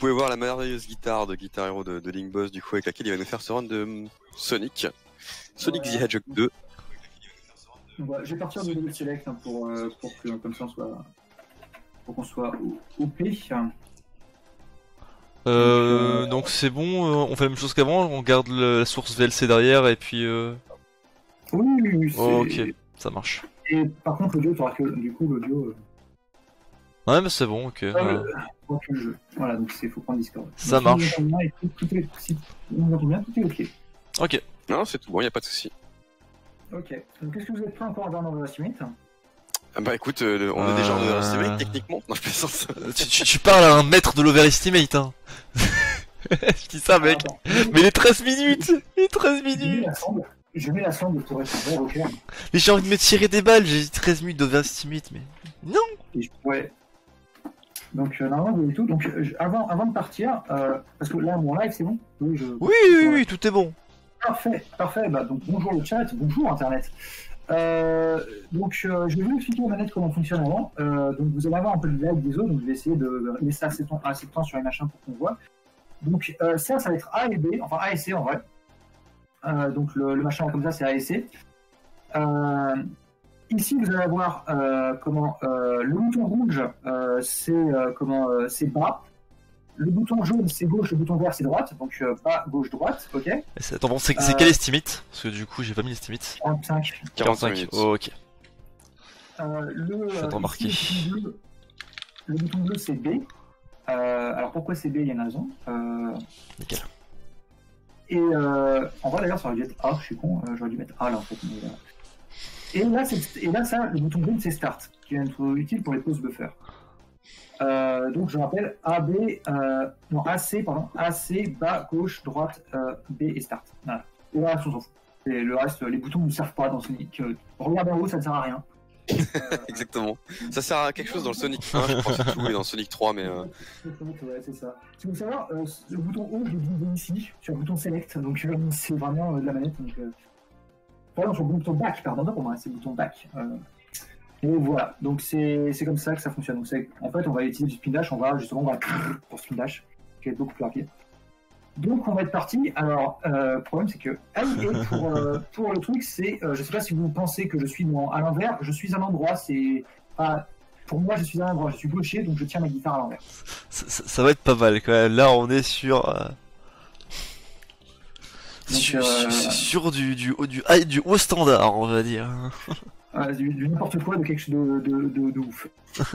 pouvez voir la merveilleuse guitare de Guitar Hero de Link Boss, du coup, avec laquelle il va nous faire ce run de Sonic. Sonic the Hedgehog 2. Voilà, je vais partir du level select hein, pour que comme ça pour qu'on soit OP. Donc c'est bon, on fait la même chose qu'avant, on garde la source VLC derrière et puis... Oui, Oh, ok, ça marche. Et par contre, l'audio, tu auras que du coup l'audio. Ouais, mais c'est bon, ok. Pour le jeu. Voilà, donc il faut prendre Discord. Ça donc, marche. Si on entend bien, tout est ok. Ok. Non, c'est tout bon, y a pas de souci. Ok. Donc est-ce que vous êtes prêts encore à dans Overestimate? Bah écoute, on est déjà en overestimate techniquement. Non, je plaisante. Tu parles à un maître de l'overestimate, hein. Je dis ça, mec. Attends, Mais les 13 minutes. Les 13 je mets minutes. la sonde pour être vrai au clair. Mais j'ai envie de me tirer des balles, j'ai 13 minutes d'overestimate, mais... Non. Ouais. Donc normalement vous avez tout. Donc avant de partir, parce que là mon live c'est bon. Oui, tout est bon. Parfait. Bah, donc bonjour le chat, bonjour internet. Donc je vais vous expliquer aux manettes comment fonctionne avant. Donc vous allez avoir un peu de lag des autres, donc je vais essayer de laisser assez de temps sur les machins pour qu'on voit. Donc ça va être A et B, enfin A et C en vrai. Donc le machin comme ça c'est A et C. Ici vous allez avoir le bouton rouge c'est bas. Le bouton jaune c'est gauche, le bouton vert c'est droite, donc bas, gauche, droite, ok. Attends, bon, c'est quel estimate? Parce que du coup j'ai pas mis l'estimate. 45 minutes. Oh, ok. Je viens de remarquer. Le bouton bleu c'est B. Alors pourquoi c'est B? Il y a une raison. Nickel. Et en vrai d'ailleurs ça aurait dû être A, je suis con, j'aurais dû mettre A là en fait. Mais, et là ça, le bouton jaune c'est Start, qui va être utile pour les pauses buffer. Donc je rappelle AC, bas, gauche, droite, B et Start. Voilà. Et le reste on s'en fout. Et le reste, les boutons ne servent pas dans Sonic. Regarde en haut, ça ne sert à rien. Exactement. Ça sert à quelque chose dans le Sonic 1, je pense tout, et dans Sonic 3, mais... Ouais, c'est ça. Si vous voulez savoir, le bouton haut, je l'ai divisé ici, sur le bouton Select, donc c'est vraiment de la manette. Donc, pardon, sur le bouton Back, pardon, pour moi, c'est le bouton Back. Et voilà, donc c'est comme ça que ça fonctionne. Donc, en fait, on va utiliser du spin dash, on va pour spin dash, qui va être beaucoup plus rapide. Donc on va être parti. Alors le problème c'est que pour le truc c'est je sais pas si vous pensez que je suis à l'envers, je suis à l'endroit, c'est pas pour moi je suis à l'endroit, je suis gaucher donc je tiens ma guitare à l'envers. Ça va être pas mal quand même. Là on est sur sur du haut standard on va dire. Du n'importe quoi, de quelque chose de ouf.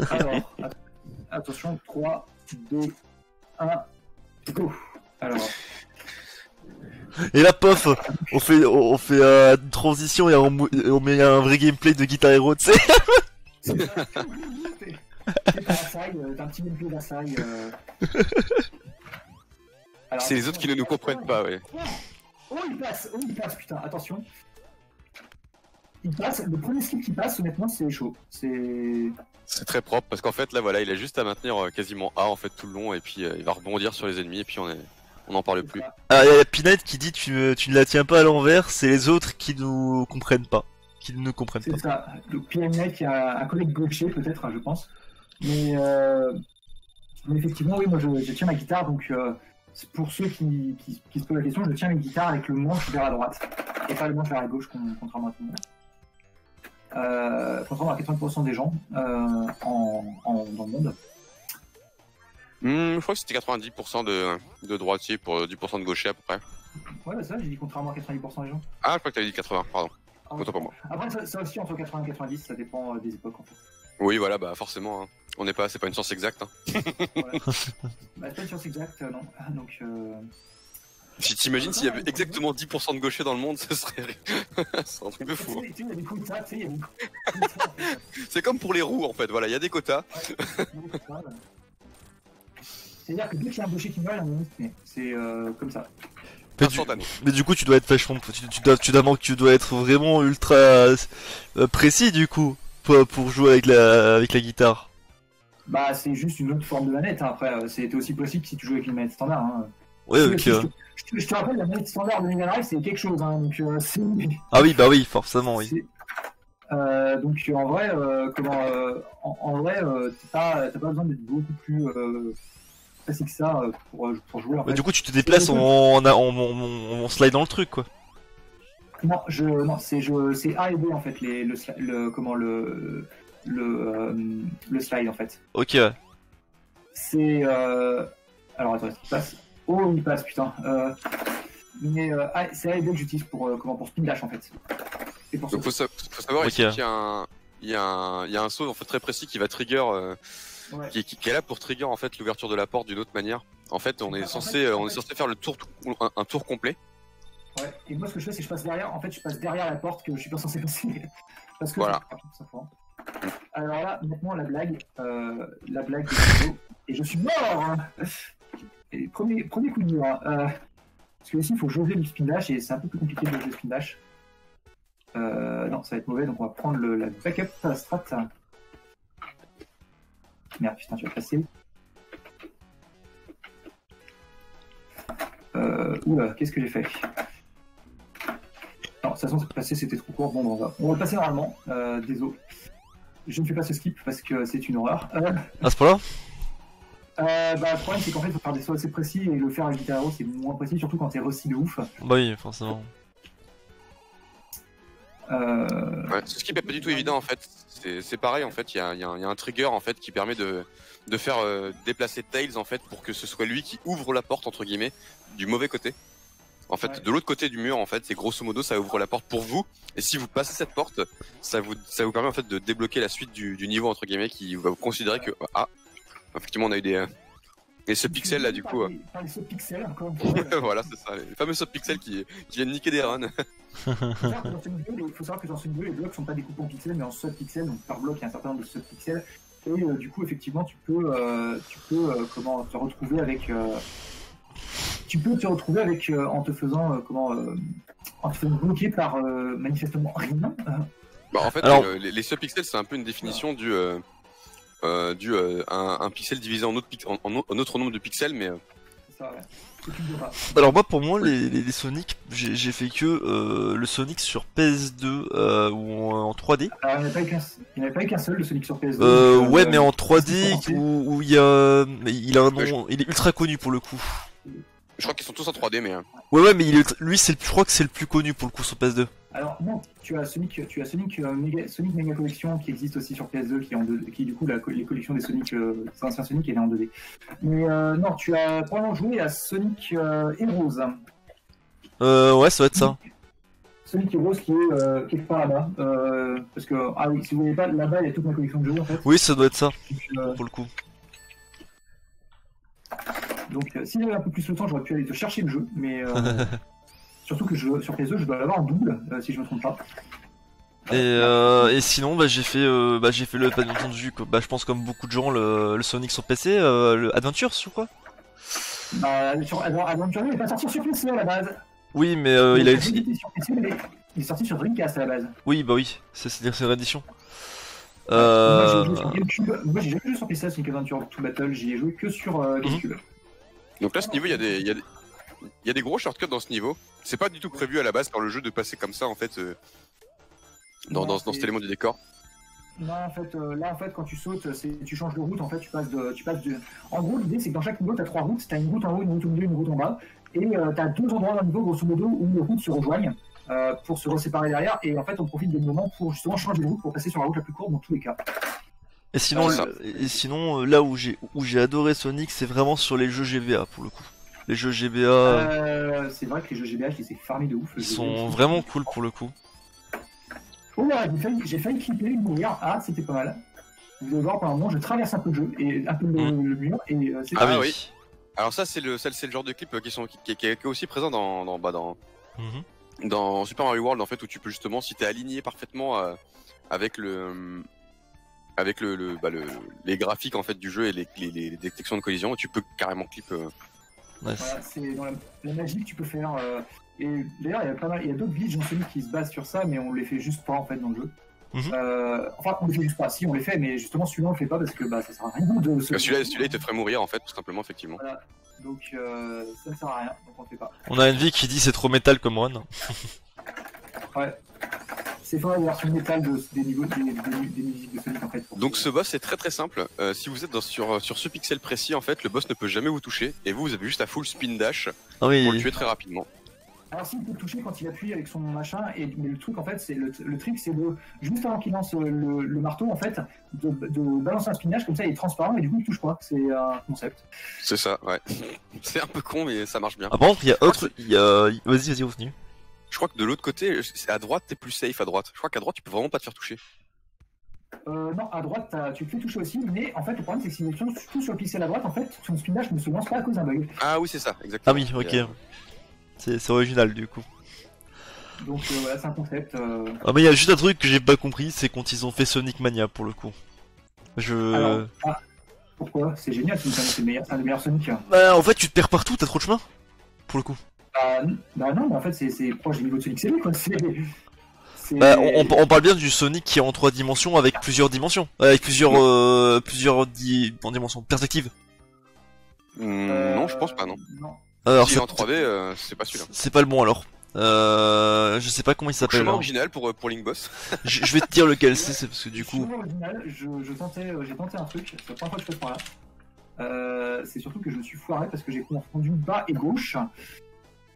Alors attention, 3, 2, 1, go. Alors. Et là, pof, on fait une transition et on met un vrai gameplay de Guitar Hero, tu sais. C'est un petit gameplay d'Asai. C'est les autres qui ne nous comprennent pas, ouais. Oh, il passe, putain, attention. Il passe, le premier skip qui passe, honnêtement, c'est chaud. C'est très propre, parce qu'en fait, là, voilà, il a juste à maintenir quasiment A, en fait, tout le long, et puis il va rebondir sur les ennemis, et puis on n'en parle plus. Ah, il y a Pinette qui dit tu ne la tiens pas à l'envers, c'est les autres qui nous comprennent pas. Qui ne nous comprennent pas. C'est ça. Donc Pinette qui a un collègue gaucher peut-être, hein, je pense. Mais effectivement, oui, moi je tiens ma guitare, donc pour ceux qui se posent la question, je tiens ma guitare avec le manche vers la droite. Et pas le manche vers la gauche, contrairement à tout le monde. Contrairement à 80% des gens dans le monde. Je crois que c'était 90% de droitier pour 10% de gaucher à peu près. Ouais, bah ça, j'ai dit contrairement à 90% des gens. Ah, je crois que t'avais dit 80, pardon. Autant pour moi. Après, ça aussi, entre 80 et 90, ça dépend des époques en fait. Oui, voilà, bah forcément. Hein. C'est pas une science exacte. Hein. Ouais. Bah, c'est pas une science exacte, non. Donc. Si t'imagines s'il y avait exactement 10% de gauchers dans le monde, ce serait un truc de fou. Il y a des quotas, tu sais, C'est comme pour les roues en fait, voilà, il y a des quotas. C'est-à-dire que dès qu'il y a un gaucher qui meurt, il y a un limite, c'est comme ça. Mais du coup, tu dois être vachement. Tu dois être vraiment ultra précis du coup pour jouer avec la guitare. Bah, c'est juste une autre forme de manette. Hein. Après, c'était aussi possible si tu jouais avec une manette standard. Hein. Ouais, ok. Je te rappelle, la manette standard de Mega Drive, c'est quelque chose. Hein, donc, ah oui, bah oui, forcément, oui. Donc, en vrai, en vrai, t'as pas besoin d'être beaucoup plus. précis que ça pour jouer. En Bah, fait. du coup, tu te déplaces en slide dans le truc, quoi. Non, c'est A et B en fait, le slide en fait. Ok, ouais. C'est. Alors attends, est-ce qu'il passe? Oh, il passe, putain. Mais c'est A et B que j'utilise pour spin dash en fait. Et pour Donc faut savoir Ok. ici qu'il y a un saut en fait très précis qui va trigger, Ouais. qui est là pour trigger en fait l'ouverture de la porte d'une autre manière. En fait, on est censé faire le tour, un tour complet. Ouais. Et moi, ce que je fais, c'est que je passe derrière. En fait, je passe derrière la porte que je suis pas censé passer. Parce que Voilà. c'est rapide, tout simplement. Alors là, maintenant, la blague de Hugo. Et je suis mort hein. Et premier coup de mur. Parce que ici, il faut jauger le spin dash et c'est un peu plus compliqué de jauger le spin dash. Non, ça va être mauvais, donc on va prendre la backup strat. Merde, putain, tu vas passer. Oula, qu'est-ce que j'ai fait? Non, de toute façon, passer c'était trop court. Bon, on va le passer normalement. Désolé. Je ne fais pas ce skip parce que c'est une horreur. À ce point-là? Le problème, c'est qu'en fait, il faut faire des sauts assez précis et le faire avec Guitar Hero, c'est moins précis, surtout quand t'es recy de ouf. Bah oui, forcément. Ouais, ce skip est pas du tout évident en fait. C'est pareil en fait. Il y a un trigger en fait qui permet de faire déplacer Tails en fait pour que ce soit lui qui ouvre la porte entre guillemets du mauvais côté. En fait, Ouais. de l'autre côté du mur en fait, c'est grosso modo ça ouvre la porte pour vous. Et si vous passez cette porte, ça vous permet en fait de débloquer la suite du niveau entre guillemets qui va vous considérer que effectivement on a eu des subpixels là du coup. Par les subpixels, encore. Voilà, c'est ça, les fameux subpixels qui viennent niquer des runs. Il faut savoir que dans Sonic 2, les blocs sont pas découpés en pixels, mais en subpixels. Donc par bloc, il y a un certain nombre de subpixels. Et du coup, effectivement, tu peux te retrouver avec. En te faisant bloquer par manifestement rien. Bah, en fait, Alors- les subpixels, c'est un peu une définition un pixel divisé en autre nombre de pixels, mais C'est ça, ouais. Et tu ne peux pas. Alors moi, pour moi, les Sonic, j'ai fait que le Sonic sur PS2 ou en 3D. Alors, il n'y en avait pas eu qu'un seul, le Sonic sur PS2. Ouais, mais en 3D c'est où il a un nom, il est ultra connu pour le coup. je crois qu'ils sont tous en 3D, mais Ouais, mais lui, je crois que c'est le plus connu pour le coup sur PS2. Alors non, tu as Sonic Mega Collection qui existe aussi sur PS2, qui est du coup les collections des Sonic, des anciens Sonic, elle est en 2D. Mais non, tu as probablement joué à Sonic Heroes. Ouais, ça va être ça. Sonic Heroes qui est quelque part là-bas. Parce que, ah oui, si vous voulez pas, là-bas il y a toute ma collection de jeux en fait. Oui, ça doit être ça Donc, pour le coup. si j'avais un peu plus le temps, j'aurais pu aller te chercher le jeu, mais surtout que sur PS2, je dois l'avoir en double, si je me trompe pas. Et sinon, j'ai fait le pas entendu, je pense comme beaucoup de gens le Sonic sur PC, le Adventures, je crois. Adventure il est pas sorti sur PC à la base. Oui, mais il a été. Sur PC, mais il est sorti sur Dreamcast à la base. Oui, bah oui, c'est-à-dire c'est une réédition. Moi j'ai joué sur GameCube. Moi j'ai jamais joué sur PC Sonic Adventure 2 Battle, j'y ai joué que sur GameCube. donc là, ce niveau, il y a des gros shortcuts dans ce niveau. C'est pas du tout prévu à la base par le jeu de passer comme ça en fait dans cet élément du décor. Non, en fait, là, quand tu sautes, tu changes de route. En fait, tu passes de. En gros, l'idée, c'est que dans chaque niveau, tu as 3 routes. Tu as une route en haut, une route au milieu, une route en bas. Et tu as 2 endroits dans le niveau, grosso modo, où les routes se rejoignent pour se séparer derrière. Et en fait, on profite des moments pour justement changer de route pour passer sur la route la plus courte dans tous les cas. Et sinon, là où j'ai adoré Sonic, c'est vraiment sur les jeux GBA pour le coup. Les jeux GBA, C'est vrai que les jeux GBA, je les ai farmés de ouf. ils sont vraiment cool pour le coup. Oh là, j'ai failli clipper et mourir. Ah, c'était pas mal. Vous allez voir, par un moment, je traverse un peu le jeu, et un peu le mur, et c'est Ah oui. Alors ça, c'est le genre de clip qui est aussi présent Mhm. dans Super Mario World en fait, où tu peux justement, si t'es aligné parfaitement avec les graphiques en fait du jeu et les détections de collision, tu peux carrément clip. Nice. Voilà, c'est dans la magie que tu peux faire. Et d'ailleurs, il y a d'autres glitches dans Sonic qui se basent sur ça, mais on les fait juste pas en fait dans le jeu. Enfin, on les fait juste pas. Si, on les fait, mais justement celui-là on le fait pas parce que ça sert à rien de. Celui-là, il te ferait mourir en fait, tout simplement, effectivement. Voilà. Donc ça ne sert à rien, donc on le fait pas. On a une vie qui dit c'est trop métal comme one. Ouais. C'est pas la version métal des niveaux des musiques de Sonic en fait. Donc ce boss est très très simple. Si vous êtes sur ce pixel précis, en fait, le boss ne peut jamais vous toucher et vous avez juste à full spin dash Ah oui. pour le tuer très rapidement. Alors s'il peut le toucher quand il appuie avec son machin, mais le truc en fait, c'est le trick, c'est de juste avant qu'il lance le marteau en fait, de balancer un spinach comme ça, il est transparent et du coup il touche pas. C'est un concept. C'est ça, ouais. C'est un peu con mais ça marche bien. Ah bon, il y a autre, il y a, vas-y, continue. Je crois que de l'autre côté, à droite, t'es plus safe à droite. Je crois qu'à droite, tu peux vraiment pas te faire toucher. Non, à droite, tu te fais toucher aussi, mais en fait, le problème, c'est que si tu touches sur le pixel à droite, en fait, son spinach ne se lance pas à cause d'un bug. Ah oui, c'est ça, exactement. Ah oui, ok. C'est original du coup. Donc voilà, c'est un concept. Ah mais il y a juste un truc que j'ai pas compris, c'est quand ils ont fait Sonic Mania pour le coup. Alors, pourquoi? C'est génial, c'est un des meilleurs Sonic. Bah en fait tu te perds partout, t'as trop de chemin pour le coup. Bah non, mais en fait c'est proche du niveau de Sonic CD quoi. Bah on parle bien du Sonic qui est en 3 dimensions avec plusieurs dimensions, avec plusieurs dimensions, perspectives. Non, je pense pas, non. Alors si c'est en 3D, c'est pas celui-là. C'est pas le bon alors. Je sais pas comment il s'appelle. Chemin original pour Link Boss. Je vais te dire lequel c'est parce que du coup. Chemin original, j'ai tenté un truc, c'est la première fois que je fais ce point-là. C'est surtout que je me suis foiré parce que j'ai confondu bas et gauche.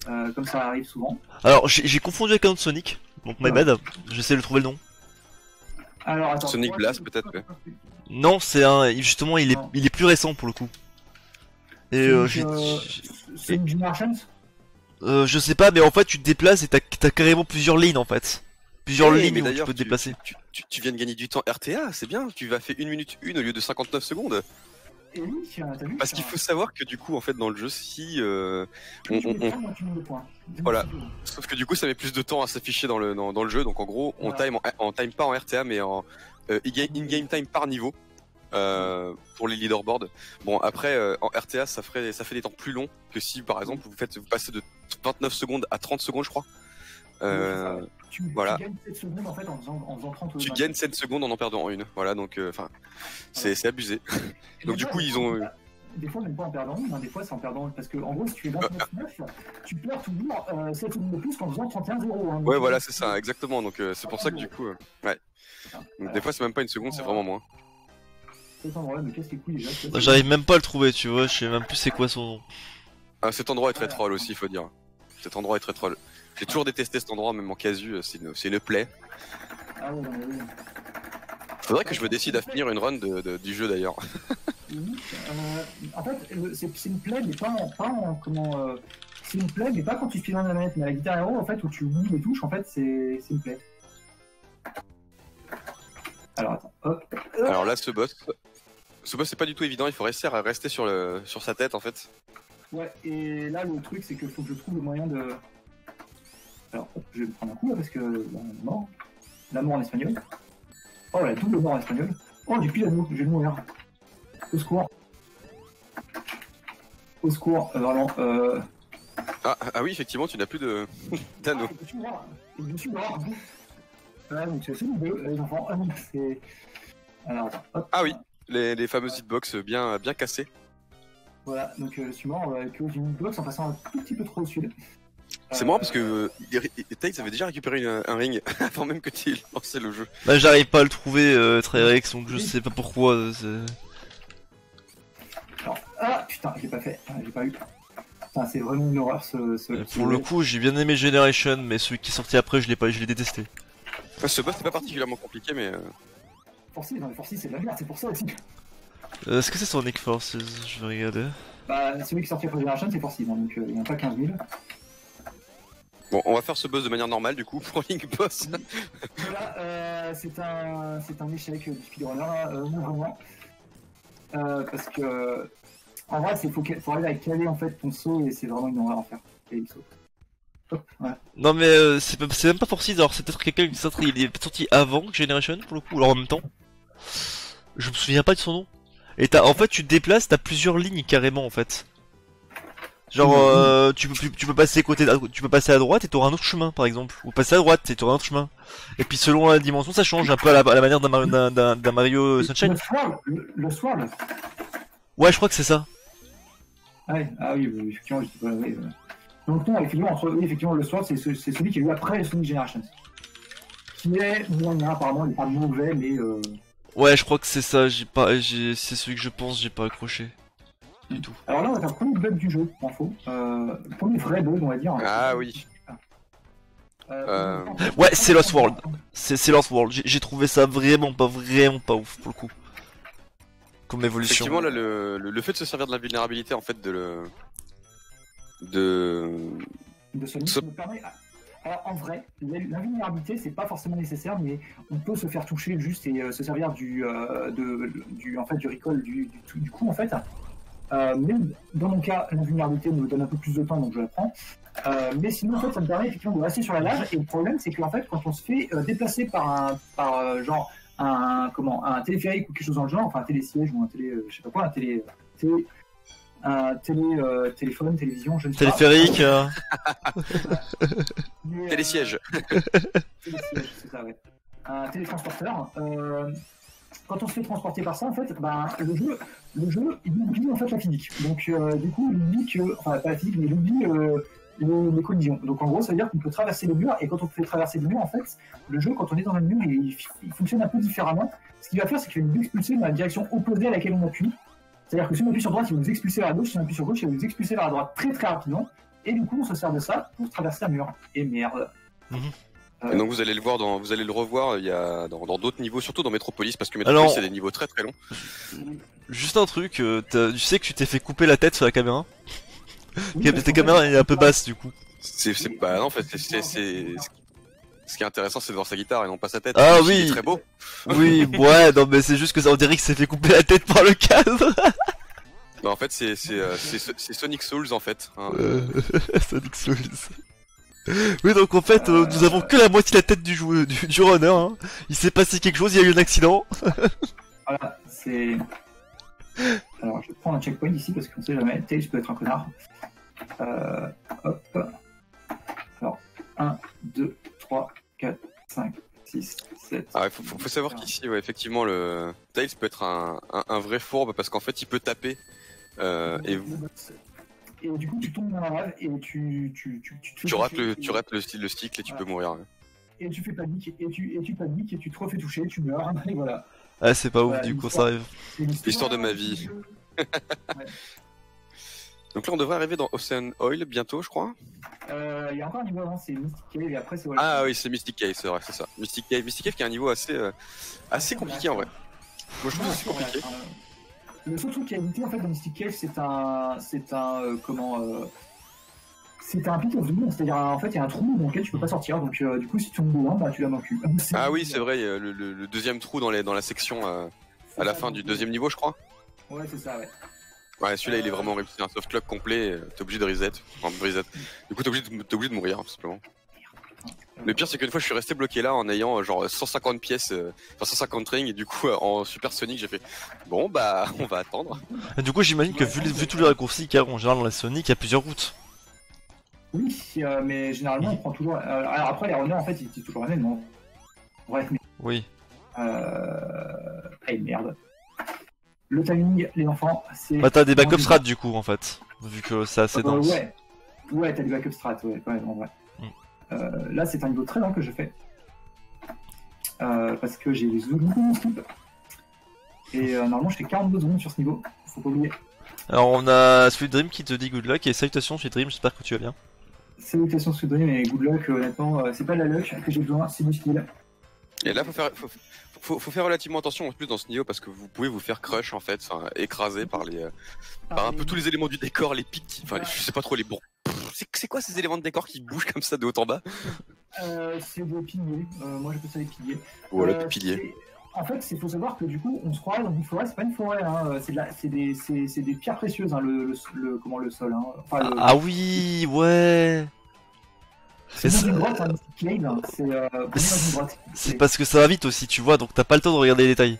Comme ça arrive souvent. Alors j'ai confondu avec un autre Sonic, donc my bad. J'essaie de trouver le nom. Alors attends. Sonic Blast peut-être. Ouais. Non, c'est justement il est plus récent pour le coup. Et Sonic Generations. Je sais pas, mais en fait tu te déplaces et t'as carrément plusieurs lignes en fait. Plusieurs lignes où tu peux te déplacer. Tu viens de gagner du temps RTA, c'est bien, tu vas faire 1 minute 1 au lieu de 59 secondes. Et oui, t'as vu. Parce qu'il faut savoir que du coup en fait dans le jeu si points. Voilà. Sauf que du coup ça met plus de temps à s'afficher dans le jeu, donc en gros on time pas en RTA mais en in-game time par niveau. Pour les leaderboards. Bon après en RTA ça fait des temps plus longs que si par exemple vous passez de 29 secondes à 30 secondes je crois. Voilà. Tu gagnes 7 secondes en fait en faisant 30 Tu gagnes 7 secondes en perdant une. Voilà donc c'est abusé. Donc du coup ils ont des fois même pas en perdant une, des fois c'est en perdant parce que en gros si tu es 29-9, tu perds toujours 7 secondes de plus qu'en faisant 31-0. Ouais voilà c'est ça exactement donc c'est pour ça que du coup ouais. Donc, des fois c'est même pas une seconde, c'est vraiment moins. J'arrive même pas à le trouver, tu vois, je sais même plus c'est quoi son nom. Cet endroit est très troll aussi, il faut dire. Cet endroit est très troll. J'ai toujours détesté cet endroit, même en casu, c'est une plaie. Ah ouais, oui. Faudrait que je me décide à finir une run du jeu d'ailleurs. En fait, c'est une plaie, mais pas en comment. C'est une plaie, mais pas quand tu spies dans la manette, mais à la guitare héros, en fait, où tu oublies les touches, en fait, c'est une plaie. Alors attends, hop. Alors là, ce boss c'est pas du tout évident, il faut réussir à rester sur sa tête en fait. Ouais, et là le truc c'est qu'il faut que je trouve le moyen de... Alors, je vais me prendre un coup là parce que... mort. La mort en espagnol. Oh, la double mort en espagnol. Oh, j'ai plus d'anneau, je vais mourir. Au secours. Au secours, vraiment. Ah oui, effectivement, tu n'as plus d'anneau. Je suis mort. Voilà, donc c'est une deux, les enfants. Alors, hop. Ah oui, les fameuses hitbox bien cassées. Voilà, donc je suis mort avec une hitbox en passant un tout petit peu trop au sud. C'est marrant parce que Tails avait déjà récupéré un ring avant même que tu lancé le jeu. Bah j'arrive pas à le trouver Trerex, donc je sais pas pourquoi. Alors, ah putain, j'ai pas fait, j'ai pas eu. Putain, c'est vraiment une horreur Pour le coup, j'ai bien aimé Generation, mais celui qui est sorti après, je l'ai détesté. Ce boss n'est pas particulièrement compliqué, mais. Forcy, non, mais Forcy c'est de la merde, c'est pour ça aussi. Est-ce que c'est Sonic Forces? Je vais regarder. Bah, celui qui est sorti après Generation, c'est Forcy, donc il n'y en a pas 15 000. Bon, on va faire ce boss de manière normale du coup pour Link Boss. Voilà, c'est un échec du speedrunner, non vraiment. Parce que. En vrai, faut arriver à caler en fait ton saut et c'est vraiment une horreur à faire. Caler le saut. Ouais. Non mais c'est même pas Forcy, alors c'est peut-être quelqu'un qui il est sorti avant Generation pour le coup, alors en même temps. Je me souviens pas de son nom. Et en fait tu te déplaces, t'as plusieurs lignes carrément en fait. Genre tu peux passer tu peux passer à droite et t'auras un autre chemin par exemple, ou passer à droite et t'auras un autre chemin. Et puis selon la dimension ça change un peu à la manière d'un Mario Sunshine. Le Swirl. Ouais je crois que c'est ça. Ouais, ah oui, effectivement, je sais pas, oui. Donc non, effectivement, le Sword c'est celui qui est eu après Sonic Generations. qui est moyen, apparemment, il est pas mauvais, mais Ouais, je crois que c'est ça, c'est celui que je pense, j'ai pas accroché. Du tout. alors là, on va faire le premier bug du jeu, pour info. Le premier vrai bug, on va dire. Ah oui. Ouais, c'est Lost World. C'est Lost World. J'ai trouvé ça vraiment pas ouf pour le coup. Comme évolution. Effectivement, là, le fait de se servir de la vulnérabilité, en fait, de Sonic Ce- me permet. Alors, en vrai, la vulnérabilité, c'est pas forcément nécessaire, mais on peut se faire toucher juste et se servir du recall du coup, en fait. Mais dans mon cas, la vulnérabilité me donne un peu plus de temps, donc je la prends. Mais sinon, en fait, ça me permet effectivement de rester sur la lave. Et le problème, c'est qu'en fait, quand on se fait déplacer par un téléphérique ou quelque chose dans le genre, enfin un télésiège ou un je sais pas quoi, téléphone, télévision, je ne sais pas. Téléphérique. télésiège. Télésiège, c'est ça, ouais. Un télétransporteur. Quand on se fait transporter par ça, en fait, le jeu, il oublie en fait la physique. Donc, du coup, il oublie enfin, pas la physique, mais il oublie les collisions. Donc, en gros, ça veut dire qu'on peut traverser les murs, et quand on fait traverser les murs, en fait, le jeu, quand on est dans le mur, il fonctionne un peu différemment. Ce qu'il va faire, c'est qu'il va nous expulser dans la direction opposée à laquelle on appuie. C'est-à-dire que si on appuie sur droite, il va nous expulser vers la gauche, si on appuie sur gauche, il va nous expulser vers la droite très très rapidement. Et du coup, on se sert de ça pour traverser un mur. Et merde. Et donc vous allez le revoir il y a dans d'autres niveaux, surtout dans Metropolis, parce que Metropolis c'est des niveaux très très longs. Juste un truc, tu sais que tu t'es fait couper la tête sur la caméra. Oui, Ta caméra est un peu basse du coup. Bah non, en fait c'est ce qui est intéressant, c'est de voir sa guitare et non pas sa tête. Ah Il oui. est très beau. Oui, ouais, non mais c'est juste que ça on dirait qu'il s'est fait couper la tête par le cadre. Non, en fait c'est Sonic Souls en fait. Hein. Sonic Souls. Oui, donc en fait, nous avons que la moitié de la tête du runner. Hein. Il s'est passé quelque chose, il y a eu un accident. Voilà, c'est. Alors, je vais prendre un checkpoint ici parce qu'on sait jamais. Tails peut être un connard. Hop. Alors, 1, 2, 3, 4, 5, 6, 7. Ah, faut savoir qu'ici, ouais, effectivement, le Tails peut être un vrai fourbe parce qu'en fait il peut taper. Et du coup, tu tombes dans la lave et tu rates le cycle et tu peux mourir. Ouais. Et tu fais panique, et tu paniques, et tu te refais toucher, tu meurs, et voilà. Ah, c'est pas ouf, Voilà, du coup, ça arrive. L'histoire de ma vie. Ouais. Donc là, on devrait arriver dans Ocean Oil bientôt, je crois. Il y a encore un niveau avant, c'est Mystic Cave, et après c'est... Ah oui, c'est Mystic Cave, c'est vrai, c'est ça. Mystic Cave qui a un niveau assez compliqué en vrai. Moi, je trouve que c'est compliqué. Le seul truc qui a évité en fait dans Mystic Cave, c'est un pit of doom, c'est-à-dire en fait il y a un trou dans lequel tu peux pas sortir, donc du coup si tu tombes dedans, tu l'as dans le cul. Ah oui, c'est vrai, le deuxième trou dans la section à la fin du deuxième niveau, je crois. Ouais, c'est ça, ouais. Ouais, celui-là il est vraiment réussi, c'est un softlock complet, t'es obligé de reset, Du coup t'es obligé de mourir, tout simplement. Le pire c'est qu'une fois je suis resté bloqué là en ayant genre 150 pièces, enfin 150 rings, et du coup en Super Sonic j'ai fait bon bah on va attendre. Du coup j'imagine que vu tous les raccourcis qu'il y a en général dans la Sonic, il y a plusieurs routes. Oui, mais généralement on prend toujours... alors après les runners en fait ils utilisent toujours la même, non. Bref, mais... Oui. Merde. Le timing, les enfants, c'est... Bah t'as des backup strats du coup en fait, vu que c'est assez dense. Ouais, t'as des backup strats, ouais, quand même, en vrai. Là, c'est un niveau très lent que je fais. Parce que j'ai les secondes mon slip. Et normalement, je fais 42 secondes sur ce niveau. Faut pas oublier. Alors, on a Sweet Dream qui te dit good luck et salutations Sweet Dream, j'espère que tu vas bien. Salutations Sweet Dream et good luck, honnêtement, c'est pas de la luck que j'ai besoin, c'est du skill. Et là, faut faire relativement attention en plus dans ce niveau parce que vous pouvez vous faire crush en fait, écraser par par un peu tous les éléments du décor, les pics, je sais pas trop les c'est quoi ces éléments de décor qui bougent comme ça de haut en bas? C'est des piliers, moi j'appelle ça des piliers. Voilà, des piliers. En fait, il faut savoir que du coup, on se croirait dans une forêt, c'est pas une forêt, hein, c'est des pierres précieuses, hein, le sol. Hein. Enfin, ah oui, ouais. C'est dans une grotte, hein, c'est dans une grotte. C'est parce que ça va vite aussi, tu vois, donc t'as pas le temps de regarder les détails.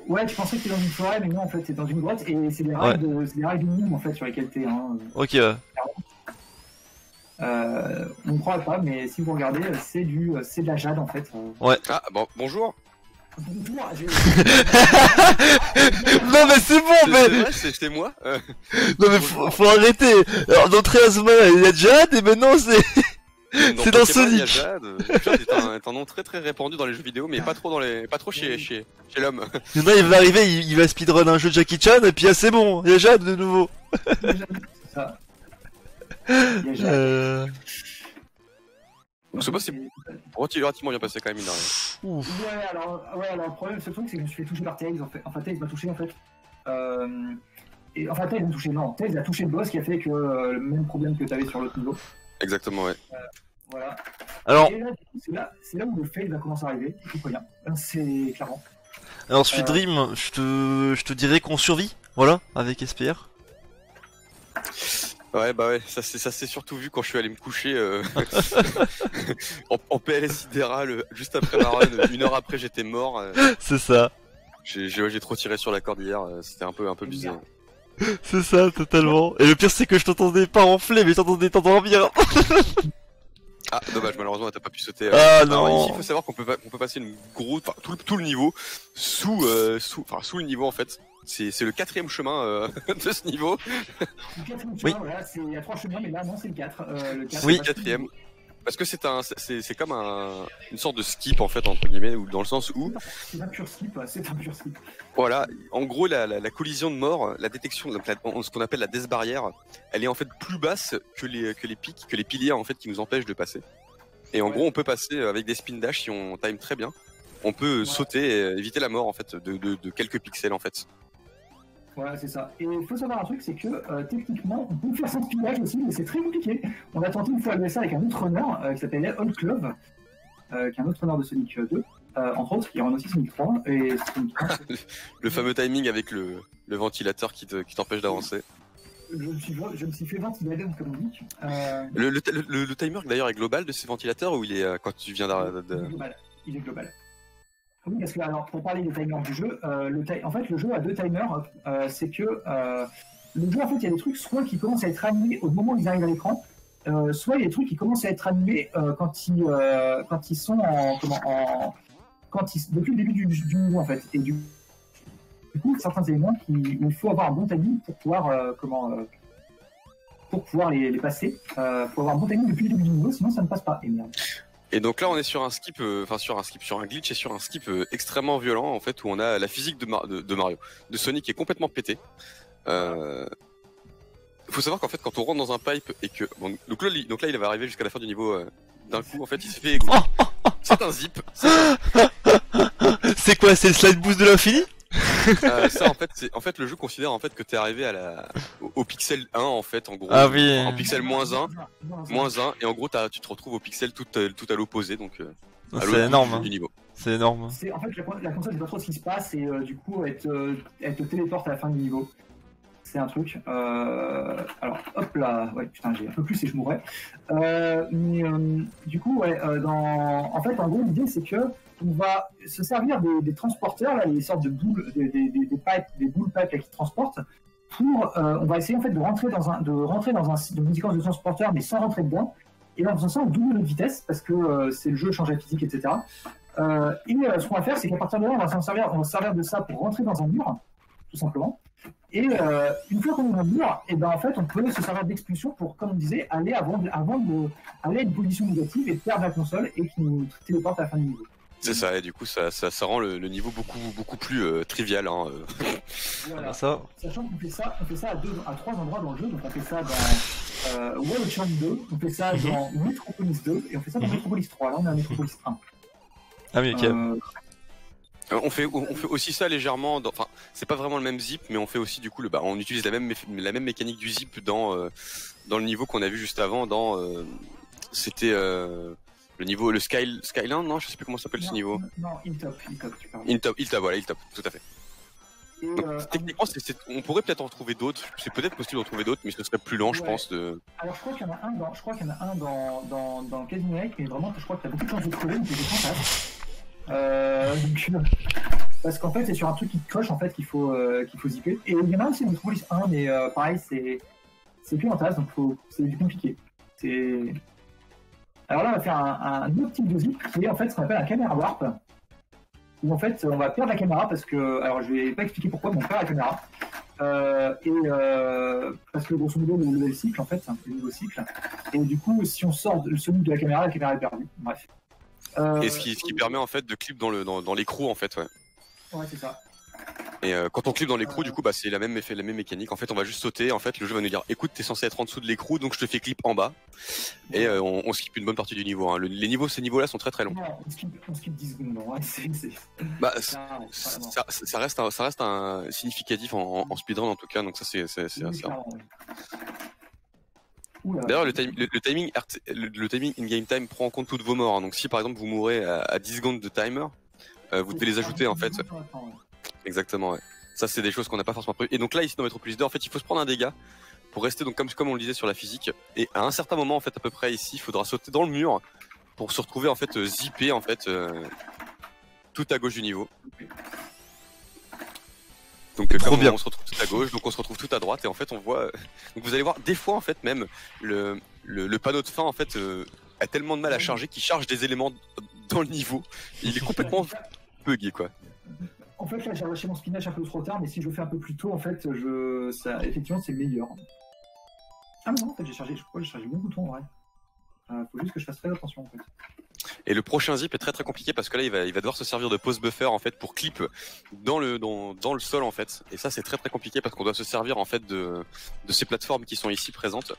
Ouais, tu pensais que t'es dans une forêt, mais non, en fait, c'est dans une grotte et c'est des rails de mine en fait sur lesquels t'es. Hein. Ok. On ne croit pas, mais si vous regardez, c'est de la jade en fait. Ouais. Ah bon, bonjour. Bonjour. Non mais c'est bon, mais c'était moi. Non mais faut arrêter. Alors dans Triasma il y a Jade et maintenant c'est. C'est dans Pokémon, il y a Sonic. Jade. Jade est un nom très très répandu dans les jeux vidéo, mais pas trop chez l'homme. Il y en a, il va arriver, il va speedrun un jeu de Jackie Chan, et puis ah, c'est bon, il y a Jade de nouveau. C'est ça. Il y a Donc c'est pas c'est relativement bien passé quand même, mine de rien. Ouf. alors le problème, ce truc, c'est que je me suis fait toucher par Tails, en fait. Enfin, Tails m'a touché, en fait. Et enfin, Tails m'a touché, non. Tails a touché le boss qui a fait que le même problème que t'avais sur l'autre niveau. Exactement, ouais. Voilà. Alors, Et là, du coup, c'est là où le fail va commencer à arriver. Je comprends rien. C'est clairement. alors Sweet Dream, je te dirais qu'on survit, voilà, avec SPR. Ouais, bah ouais, ça s'est surtout vu quand je suis allé me coucher en PLS sidéral juste après ma run. 1 heure après, j'étais mort. C'est ça, J'ai trop tiré sur la corde hier, c'était un peu bizarre. c'est ça, totalement. Et le pire, c'est que je t'entendais pas enfler, mais je t'entendais t'endormir. Ah, dommage, malheureusement, t'as pas pu sauter. Ah Alors, non. ici, il faut savoir qu'on peut passer une grosse, enfin, tout le niveau sous le niveau en fait. C'est le 4ème chemin de ce niveau. Le 4ème Oui. chemin, voilà, il y a 3 chemins, mais là, non, c'est le 4. Le 4 Oui. c'est pas 4ème. Parce que c'est comme une sorte de skip en fait entre guillemets, ou dans le sens où C'est un pur skip, c'est un pur skip. voilà, en gros la collision de mort, la détection, donc ce qu'on appelle la death barrière, elle est en fait plus basse que les pics, que les piliers en fait qui nous empêchent de passer. Et en Ouais. gros on peut passer avec des spin dash si on time très bien. On peut sauter et éviter la mort en fait de quelques pixels en fait. Voilà, c'est ça. Et il faut savoir un truc, c'est que techniquement, on peut faire son spinach aussi, mais c'est très compliqué. On a tenté une fois de faire ça avec un autre runner qui s'appelait Old Clove, qui est un autre runner de Sonic 2, entre autres, qui run aussi Sonic 3. Et Sonic 3, Le fameux timing avec le ventilateur qui t'empêche d'avancer. je me suis fait ventiler, comme on dit. Le timer d'ailleurs est global de ces ventilateurs ou il est quand tu viens Il est global. Il est global. Oui, parce que alors, pour parler des timers du jeu, en fait, le jeu a 2 timers. C'est que le jeu, en fait, il y a des trucs soit qui commencent à être animés au moment où ils arrivent à l'écran, soit il y a des trucs qui commencent à être animés quand ils sont depuis le début du niveau, en fait. Et du coup, certains éléments où il faut avoir un bon timing pour pouvoir les passer. Faut avoir un bon timing depuis le début du niveau, sinon ça ne passe pas. Et merde. Et donc là on est sur un skip, sur un glitch et sur un skip extrêmement violent en fait, où on a la physique de Mario, de Sonic qui est complètement pétée. Faut savoir qu'en fait quand on rentre dans un pipe et que donc là il va arriver jusqu'à la fin du niveau d'un coup en fait il se fait c'est un zip. C'est quoi, c'est le slide boost de l'infini? Ça en fait le jeu considère en fait que t'es arrivé au pixel 1 en fait en gros. Ah oui. En pixel -1 et en gros tu te retrouves au pixel tout à l'opposé donc à C'est l'autre énorme, bout hein. du niveau. C'est énorme. En fait, la console, c'est pas trop ce qui se passe et du coup, elle te téléporte à la fin du niveau. C'est un truc. Alors, hop là. Ouais, putain, j'ai un peu plus et je mourrais. Du coup, ouais, en fait, en gros, l'idée, c'est que on va se servir des transporteurs, là, les sortes de boules, des boules pipes là, qui transportent. On va essayer en fait de rentrer dans une séquence de transporteur, mais sans rentrer dedans. Et là, en faisant ça, on double notre vitesse parce que c'est le jeu, change la physique, etc. Ce qu'on va faire, c'est qu'à partir de là, on va se servir de ça pour rentrer dans un mur, tout simplement. Et une fois qu'on est dans le mur, et ben en fait, on peut se servir d'expulsion pour, comme on disait, aller aller à une position négative et perdre la console et qui nous téléporte à la fin du niveau. C'est ça, et du coup ça rend le niveau beaucoup plus trivial. Hein. Voilà. Ça. Sachant qu'on fait ça à 3 endroits dans le jeu, donc on fait ça dans World Champ 2, on fait ça dans Metropolis 2 et on fait ça dans Metropolis 3. Là, on est à Metropolis 1. Ah oui, ok. On fait aussi ça légèrement. Enfin, c'est pas vraiment le même zip, mais on fait aussi du coup on utilise la même mécanique du zip dans le niveau qu'on a vu juste avant. C'était le niveau, le Skyline, non, je sais plus comment s'appelle ce niveau. Non, Hilltop, tu parles. Hilltop, voilà, Hilltop, tout à fait. Et, Donc, techniquement, on pourrait peut-être en trouver d'autres. C'est peut-être possible d'en trouver d'autres, mais ce serait plus lent, je pense. Alors, je crois qu'il y en a un dans Casino Night, mais vraiment, je crois que t'as beaucoup de chances de trouver, mais c'est fantastique. Parce qu'en fait, c'est sur un truc qui te coche, en fait, qu'il faut zipper. Et il y en a aussi dans Metropolis 1, mais pareil, c'est plus en tasse, donc c'est du compliqué. Alors là, on va faire un autre type de zip qui est en fait ce qu'on appelle un caméra warp. Où en fait, on va perdre la caméra parce que. Alors, je vais pas expliquer pourquoi, mais on perd la caméra. Parce que grosso modo, le level cycle, en fait, c'est un peu nouveau cycle. Et du coup, si on sort le sonic de la caméra est perdue. Bref. Et ce qui permet en fait de clip dans l'écrou en fait, ouais. Ouais, c'est ça. Et quand on clip dans l'écrou, du coup, bah c'est la même mécanique. En fait, on va juste sauter. En fait, le jeu va nous dire, écoute, t'es censé être en dessous de l'écrou, donc je te fais clip en bas. Et on skip une bonne partie du niveau. Hein. Ces niveaux-là sont très très longs. Non, on skip 10 secondes. Ouais, Bah, ça reste un significatif en speedrun en tout cas. Donc ça, c'est assez. D'ailleurs, le timing in-game time prend en compte toutes vos morts. Hein. Donc si par exemple vous mourrez à 10 secondes de timer, vous devez les ajouter en fait. Exactement, ouais. Ça, c'est des choses qu'on n'a pas forcément prévues. Et donc là, ici dans Metropolis 2, en fait, il faut se prendre un dégât pour rester, donc comme on le disait sur la physique. Et à un certain moment, en fait, à peu près ici, il faudra sauter dans le mur pour se retrouver en fait zippé en fait tout à gauche du niveau. Donc comme on se retrouve tout à gauche, donc on se retrouve tout à droite et en fait on voit. Donc vous allez voir des fois en fait même le panneau de fin en fait a tellement de mal à charger qu'il charge des éléments dans le niveau. Il est complètement bugué quoi. En fait là j'ai relâché mon spinach un peu trop tard, mais si je le fais un peu plus tôt en fait effectivement c'est meilleur. Ah mais non en fait j'ai chargé mon bouton en vrai. Faut juste que je fasse très attention en fait. Et le prochain zip est très très compliqué parce que là il va devoir se servir de pause buffer en fait pour clip dans le sol en fait. Et ça c'est très très compliqué parce qu'on doit se servir en fait de ces plateformes qui sont ici présentes.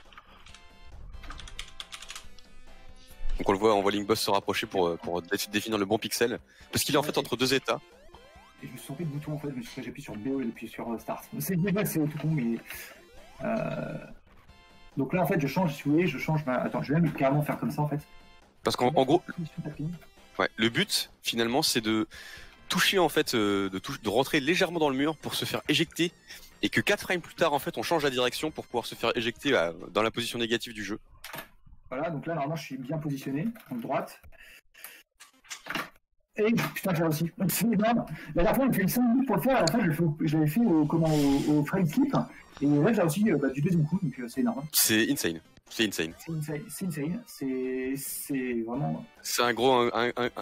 Donc on voit Link Boss se rapprocher pour définir le bon pixel parce qu'il est en fait entre deux états. Et je me suis trompé de bouton en fait, j'appuie sur BO et j'appuie sur Start. C'est tout con mais donc là en fait je change, si vous voulez, Attends, je vais même carrément faire comme ça en fait. Parce qu'en gros, ouais, le but finalement c'est de toucher en fait, de rentrer légèrement dans le mur pour se faire éjecter et que 4 frames plus tard en fait on change la direction pour pouvoir se faire éjecter dans la position négative du jeu. Voilà, donc là normalement je suis bien positionné, en droite. Et putain j'ai réussi, c'est énorme. La dernière fois il me fait 5 minutes pour le faire, à la fin je l'avais fait au frame skip. Et là j'ai réussi du deuxième coup, donc c'est énorme. C'est insane. C'est insane, c'est vraiment. C'est un gros.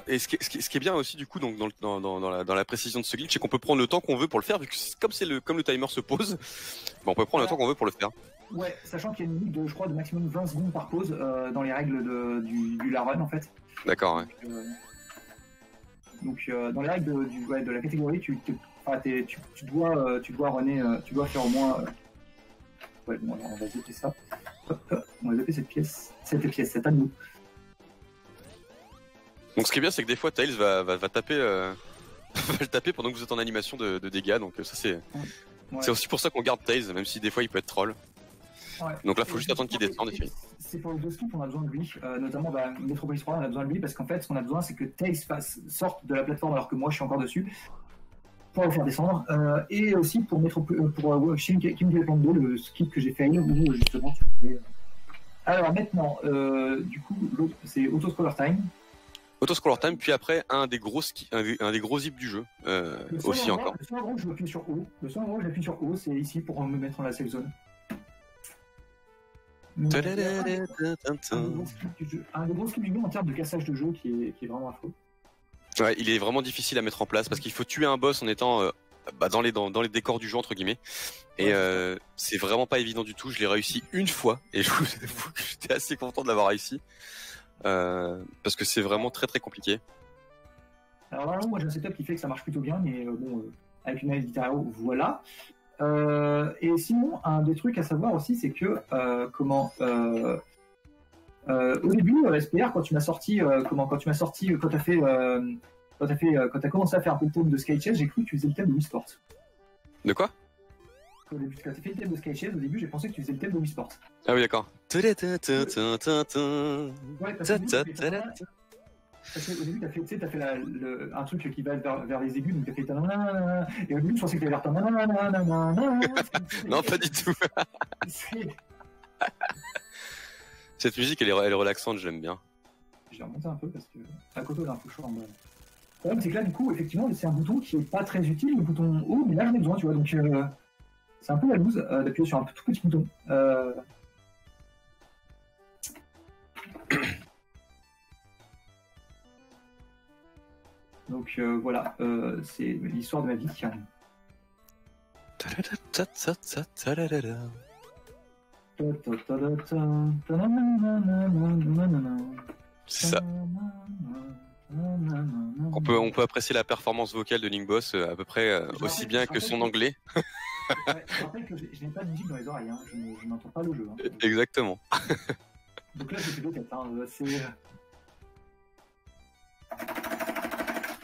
Et ce qui est bien aussi du coup donc dans la précision de ce glitch, c'est qu'on peut prendre le temps qu'on veut pour le faire, vu que comme le timer se pose, on peut prendre le temps qu'on veut pour le faire. Ouais, sachant qu'il y a une limite de, je crois, de maximum 20 secondes par pause dans les règles du la run en fait. D'accord, ouais. Donc dans les règles de la catégorie, tu dois runner, tu dois faire au moins. Ouais, bon, alors on va zapper ça. Hop, on va zapper cet anneau. Donc ce qui est bien, c'est que des fois Tails va taper, va le taper pendant que vous êtes en animation de dégâts. Donc ça c'est aussi pour ça qu'on garde Tails, même si des fois il peut être troll. Ouais. Donc là, faut juste attendre qu'il descende. C'est pour les deux skips, on a besoin de lui. Notamment, Metropolis 3, on a besoin de lui parce qu'en fait, ce qu'on a besoin, c'est que Tails sorte de la plateforme alors que moi, je suis encore dessus. Pour le faire descendre. Et aussi pour Kingdom Hearts 2, le skip que j'ai fait où justement tu pouvais. Alors maintenant, du coup, l'autre, c'est Autoscroller Time. Autoscroller Time, puis après, un des gros zips du jeu. Aussi encore. Le seul endroit où je appuie sur O. Le seul endroit où j'appuie sur O, c'est ici pour me mettre dans la safe zone. Un des gros skips du jeu en termes de cassage de jeu qui est vraiment affreux. Ouais, il est vraiment difficile à mettre en place parce qu'il faut tuer un boss en étant dans les décors du jeu entre guillemets. Et c'est vraiment pas évident du tout. Je l'ai réussi une fois et je vous avoue que j'étais assez content de l'avoir réussi parce que c'est vraiment très très compliqué. Alors là, moi j'ai un setup qui fait que ça marche plutôt bien, mais avec une manette Guitar, voilà. Et sinon, un des trucs à savoir aussi, c'est que au début, SPR, quand tu m'as sorti, quand t'as commencé à faire un peu le thème de Skychase, j'ai cru que tu faisais le thème de Wii Sports. De quoi? Quand t'as fait le thème de Skychase, au début, j'ai pensé que tu faisais le thème de Wii Sports. Ah oui, d'accord. Ouais, parce qu'au début, t'as fait un truc qui va vers les aigus, donc t'as fait et au début, je pensais que t'allais faire non, pas du tout. Cette musique, elle est relaxante, j'aime bien. Je vais remonter un peu parce que à côté d'un peu chaud en bas. Le problème, c'est que là, du coup, effectivement, c'est un bouton qui est pas très utile, le bouton haut, mais là, j'en ai besoin, tu vois, donc c'est un peu la loose d'appuyer sur un tout petit bouton. Donc voilà, c'est l'histoire de ma vie. C'est ça. On peut apprécier la performance vocale de Link Boss à peu près aussi bien que son anglais. Ouais, je rappelle que je n'ai pas de musique dans les oreilles, hein. Je n'entends pas le jeu. Hein. Exactement. Donc là, je fais peut-être. Hein.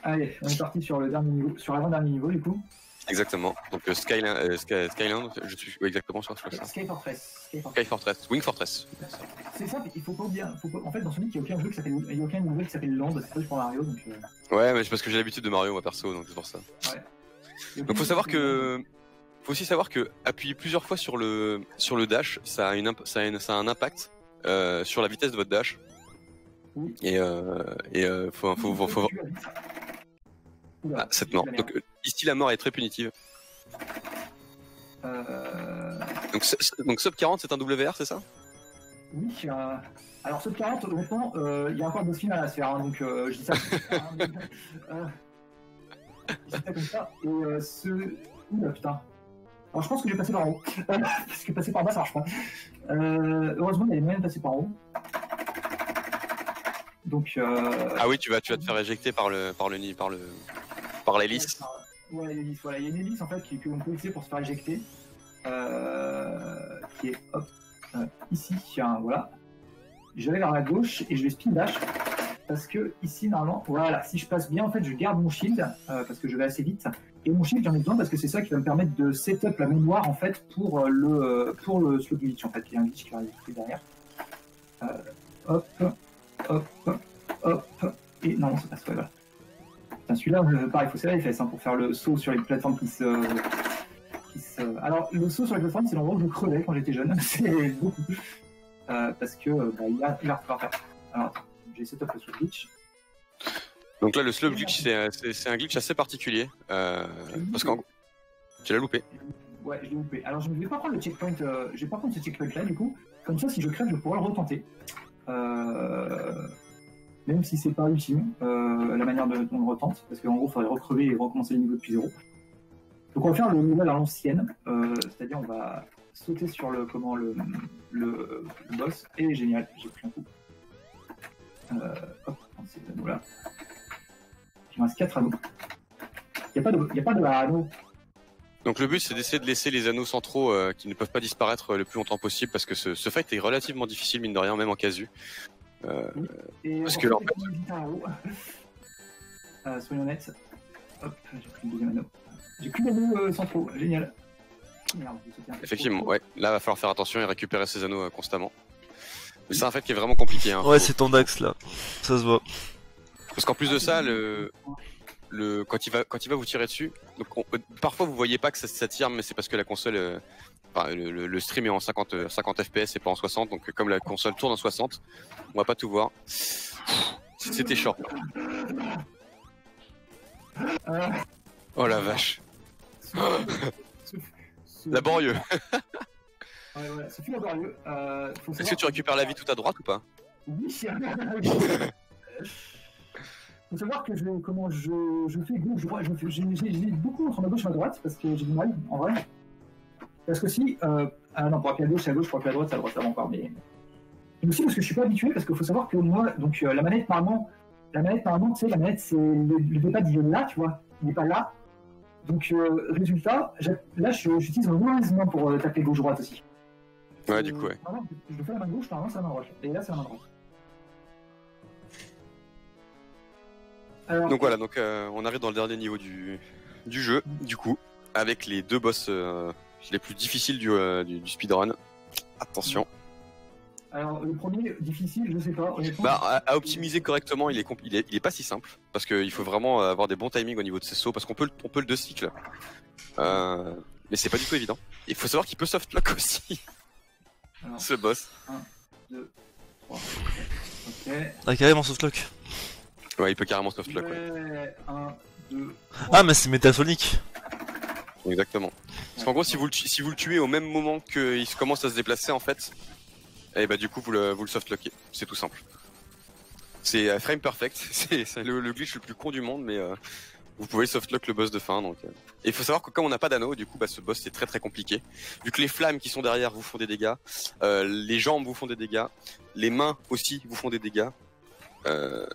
Allez, on est parti sur le dernier niveau, sur l'avant-dernier niveau du coup. Exactement. Donc Skyland, je suis exactement sur ça. Sky Fortress. Sky Fortress, Wing Fortress. C'est ça, il faut pas oublier. En fait, dans Sonic, il n'y a aucun jeu qui s'appelle, il y a aucun niveau qui s'appelle Land. C'est pas juste pour Mario, donc. Ouais, mais c'est parce que j'ai l'habitude de Mario moi perso, donc c'est pour ça. Ouais. Donc faut aussi savoir que appuyer plusieurs fois sur le dash, ça a un impact sur la vitesse de votre dash. Oui. Et faut Ah, cette mort. Donc ici la mort est très punitive. Donc Sub 40 c'est un WR, c'est ça? Oui. Alors Sub 40, honnêtement, il y a encore 2 finales à se faire, hein, donc je dis ça. Je dis ça comme ça. Et Oula putain. Alors je pense que je vais passer par en haut. Parce que passer par bas ça marche pas. Heureusement il y a moyen de passer par en haut. Donc Ah oui, tu vas te faire éjecter par l'hélice. Ouais, l'hélice, voilà. Il y a une hélice en fait qu'on peut utiliser pour se faire éjecter. Qui est hop, ici, voilà. Je vais vers la gauche et je vais spin dash. Parce que ici, normalement, voilà, si je passe bien, en fait, je garde mon shield parce que je vais assez vite. Et mon shield, j'en ai besoin parce que c'est ça qui va me permettre de setup la mémoire en fait pour le slow glitch en fait, qui est un glitch qui va arriver derrière. Hop, hop, hop. Et non, c'est pas ça, voilà. Putain, celui-là, pareil, il faut serrer les fesses hein, pour faire le saut sur les plateformes qui se. Alors, le saut sur les plateformes, c'est l'endroit où je crevais quand j'étais jeune. C'est beaucoup. Parce que il va falloir faire. Alors, j'ai setup le slow glitch. Donc là, le slow glitch, c'est un glitch assez particulier. Parce qu'en tu l'as loupé. Ouais, je l'ai loupé. Alors, je ne vais pas prendre le checkpoint. Je vais pas prendre ce checkpoint là, du coup. Comme ça, si je crève, je pourrai le retenter. Même si c'est pas ultime, la manière dont on le retente. Parce qu'en gros, il faudrait recrever et recommencer le niveau depuis zéro. Donc, on va faire le niveau à l'ancienne. C'est-à-dire, on va sauter sur le boss. Et génial, j'ai pris un coup. Hop, c'est cet anneau là. Il me reste 4 anneaux. Il n'y a pas de anneau. Donc le but c'est d'essayer de laisser les anneaux centraux qui ne peuvent pas disparaître le plus longtemps possible parce que ce fight est relativement difficile mine de rien, même en casu. Parce que là en fait... soyons honnêtes. Hop, j'ai pris le deuxième anneau. J'ai plus d'anneaux centraux, génial. Merde, effectivement, ouais. Là va falloir faire attention et récupérer ces anneaux constamment. Mais c'est un fait qui est vraiment compliqué. Hein, ouais, c'est ton Dax là, ça se voit. Parce qu'en plus de ça, quand il va vous tirer dessus, donc parfois vous voyez pas que ça tire, mais c'est parce que la console, le stream est en 50 fps et pas en 60, donc comme la console tourne en 60, on va pas tout voir. C'était short. Oh la vache. Laborieux. Ouais, c'est plus laborieux. Est-ce que tu récupères la vie tout à droite ou pas? Oui, faut savoir que je fais gauche, droite, j'ai beaucoup entre ma gauche et ma droite parce que j'ai du mal en vrai. Parce que si, non, pour appuyer à gauche, c'est à gauche, pour appuyer à droite, c'est à droite, ça va encore, mais aussi parce que je suis pas habitué, parce qu'il faut savoir que moi, donc la manette normalement, tu sais, la manette c'est le D-pad il est là, tu vois, il n'est pas là. Donc résultat, là j'utilise mon moins pour taper gauche droite aussi. Ouais, du coup, ouais. Je le fais à la main gauche, normalement c'est la main droite, et là c'est la main droite. Alors, donc voilà, on arrive dans le dernier niveau du jeu, du coup, avec les deux boss les plus difficiles du speedrun. Attention. Alors le premier difficile, je sais pas. Bah, à optimiser correctement, il est pas si simple parce qu'il faut vraiment avoir des bons timings au niveau de ses sauts parce qu'on peut le deux cycles. Mais c'est pas du tout évident. Il faut savoir qu'il peut softlock aussi. Alors, ce boss. 1, 2, 3. Ok. Ah, carrément softlock. Ouais, il peut carrément softlock. Ouais. 1, 2, 3. Ah, mais c'est Metasonic. Exactement. Parce qu'en gros, si vous le tuez au même moment qu'il commence à se déplacer, en fait, et bah du coup vous le softlockez. C'est tout simple. C'est frame perfect. C'est le glitch le plus con du monde, mais vous pouvez softlock le boss de fin. Donc, Et il faut savoir que comme on n'a pas d'anneau, du coup, bah, ce boss c'est très très compliqué. Vu que les flammes qui sont derrière vous font des dégâts, les jambes vous font des dégâts, les mains aussi vous font des dégâts.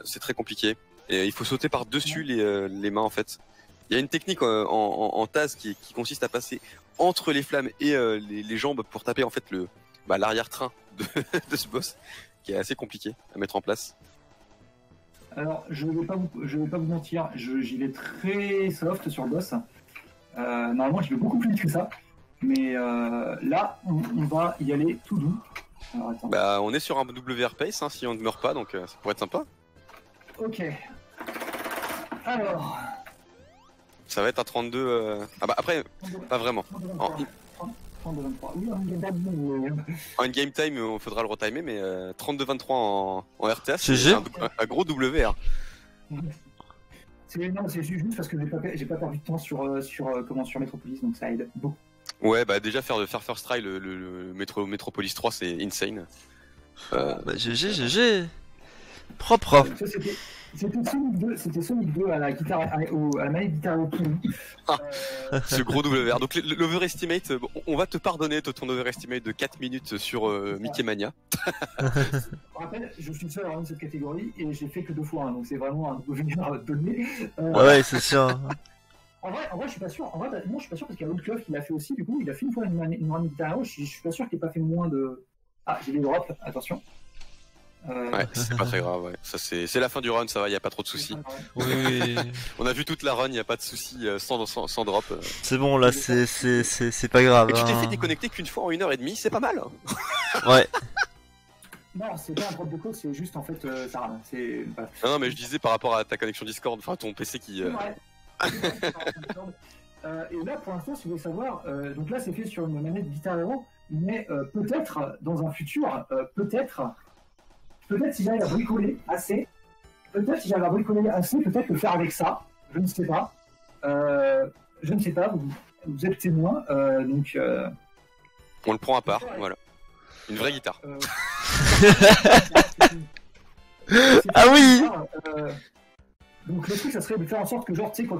C'est très compliqué. Et il faut sauter par-dessus les mains en fait. Il y a une technique en Taz qui consiste à passer entre les flammes et les jambes pour taper en fait l'arrière-train de ce boss, qui est assez compliqué à mettre en place. Alors, je vais pas vous mentir, j'y vais très soft sur le boss. Normalement, j'y vais beaucoup plus vite que ça. Mais là, on va y aller tout doux. Alors, attends. Bah, on est sur un WR pace si on ne meurt pas, donc ça pourrait être sympa. Ok. Alors. Ça va être un 32. Ah bah après, pas vraiment. 32-23. Oui, en game time, il faudra le retimer, mais 32-23 en RTA, c'est un gros WR. Non, c'est juste parce que j'ai pas perdu de temps sur Metropolis, donc ça aide beaucoup. Ouais, bah déjà faire first try le Metropolis 3, c'est insane. Bah GG. Propre. C'était Sonic 2 à la guitare, à la manette guitare au piano. Ce gros WR. Donc l'overestimate, on va te pardonner ton overestimate de 4 minutes sur Mickey Mania. Je rappelle, je suis seul dans cette catégorie et j'ai fait que 2 fois, donc c'est vraiment un WR donné. Ouais, c'est sûr. En vrai, je suis pas sûr. En vrai, moi, je suis pas sûr parce qu'il y a l'autre club qui l'a fait aussi. Du coup, il a fait une fois une run guitare. Je suis pas sûr qu'il ait pas fait moins de. Ah, j'ai des drops. Attention. Ouais, c'est pas très grave. Ouais. Ça c'est la fin du run, ça va. Y a pas trop de soucis. Oui. On a vu toute la run, y a pas de soucis sans drop. C'est bon, là, c'est pas grave. Et tu t'es fait déconnecter qu'une fois en 1h30, c'est pas mal. Ouais. Non, c'est pas un drop de code, c'est juste en fait ça rame. Non, mais je disais par rapport à ta connexion Discord, enfin ton PC qui. Ouais. Et là, pour l'instant, si vous voulez savoir, donc là, c'est fait sur une manette Guitar Hero, mais peut-être dans un futur, peut-être si j'arrive à bricoler assez, peut-être le faire avec ça. Je ne sais pas. Vous êtes témoin, donc. On le prend à part, voilà. Une vraie guitare. Ah oui. Donc le truc, ça serait de faire en sorte que genre, tu sais, quand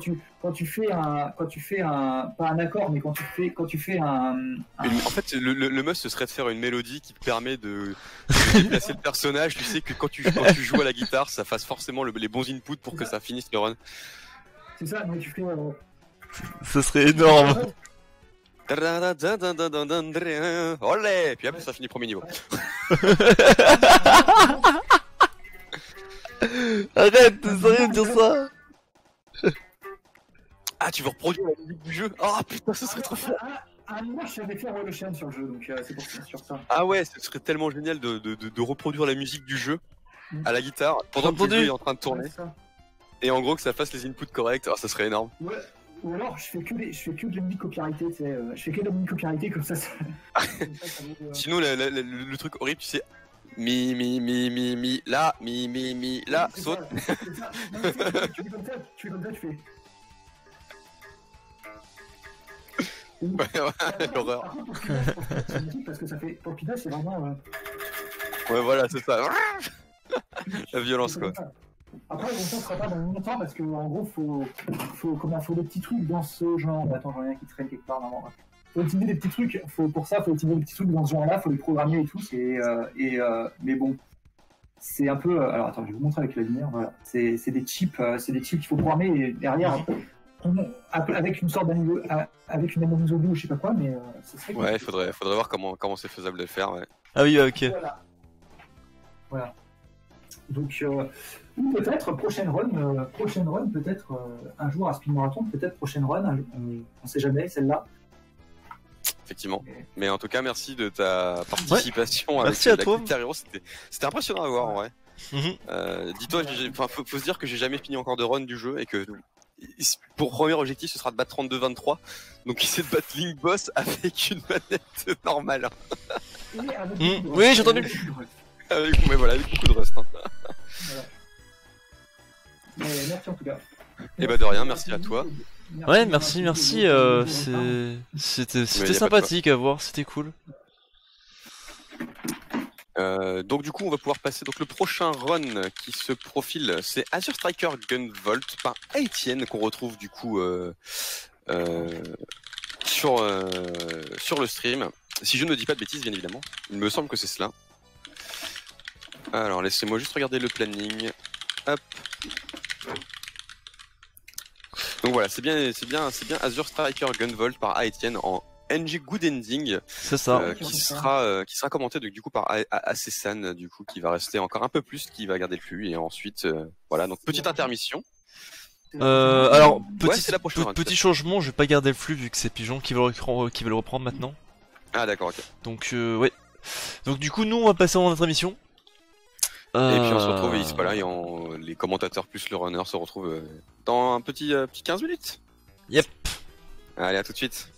tu fais un, pas un accord, mais quand tu fais un... En fait, le must, ce serait de faire une mélodie qui te permet de déplacer le personnage. Tu sais que quand tu joues à la guitare, ça fasse forcément les bons inputs pour que ça finisse le run. C'est ça, mais tu fais... Ce serait énorme. Olé. Puis après, ça finit premier niveau. Arrête, t'es sérieux de dire ça? Ah, tu veux reproduire la musique du jeu? Oh putain, ce serait trop fort! Moi, je savais faire Revolution sur le jeu, donc c'est pour ça, sur ça. Ah ouais, ce serait tellement génial de reproduire la musique du jeu à la guitare pendant que le jeu est en train de tourner. Ouais, et en gros, que ça fasse les inputs corrects, ça serait énorme. Ouais. Ou alors, je fais que de la musique copyrightée, tu sais, je fais que de la musique copyrightée comme ça. Sinon, le truc horrible, tu sais. Mi, là, là, saute. Tu fais comme ça, tu fais. Ouais, l'horreur. Parce que ça fait. Pour le pidage, c'est vraiment. Ouais, voilà, c'est ça. La violence, quoi. Après, bon, ça sera pas dans longtemps parce qu'en gros, faut des petits trucs dans ce genre. Attends, j'en ai un qui traîne quelque part normalement. Faut utiliser des petits trucs. Pour ça, faut utiliser des petits trucs dans ce genre-là. Faut les programmer et tout. Mais bon, c'est un peu. Alors attends, je vais vous montrer avec la lumière. Voilà, c'est des chips qu'il faut programmer et derrière. Avec une sorte avec une analyse audio, je sais pas quoi, mais ça serait. Ouais, il faudrait voir comment c'est faisable de le faire. Ouais. Ah oui, ok. Voilà. Donc, peut-être prochaine run, peut-être un jour à Speed Marathon, peut-être prochaine run, on sait jamais, celle-là. Effectivement. Mais en tout cas, merci de ta participation avec merci à toi. Guitar Hero. C'était impressionnant à voir en vrai. Dis-toi, faut se dire que j'ai jamais fini encore de run du jeu et que pour premier objectif, ce sera de battre 32-23. Donc, essayer de battre Link Boss avec une manette normale. Oui, j'ai entendu. Avec beaucoup de rust. Voilà. Merci en tout cas. Et bah de rien, merci à toi. Ouais, merci. C'était sympathique à voir, c'était cool. Donc du coup on va pouvoir passer donc le prochain run qui se profile, c'est Azure Striker Gunvolt par Etienne qu'on retrouve du coup sur le stream. Si je ne dis pas de bêtises bien évidemment, il me semble que c'est cela. Alors laissez-moi juste regarder le planning. Hop. Donc voilà, c'est bien Azure Striker Gunvolt par Etienne en NG Good Ending. C'est ça. Qui sera commenté du coup par Acessan du coup qui va rester encore un peu plus, qui va garder le flux et ensuite voilà donc petite intermission. Alors c'est la prochaine run, petit changement, je vais pas garder le flux vu que c'est Pigeon qui va le reprendre maintenant. Ah d'accord, ok. Donc ouais. Donc du coup nous on va passer en intermission. Et puis on se retrouve voilà, et les commentateurs plus le runner se retrouvent dans un petit 15 minutes. Yep. Allez, à tout de suite.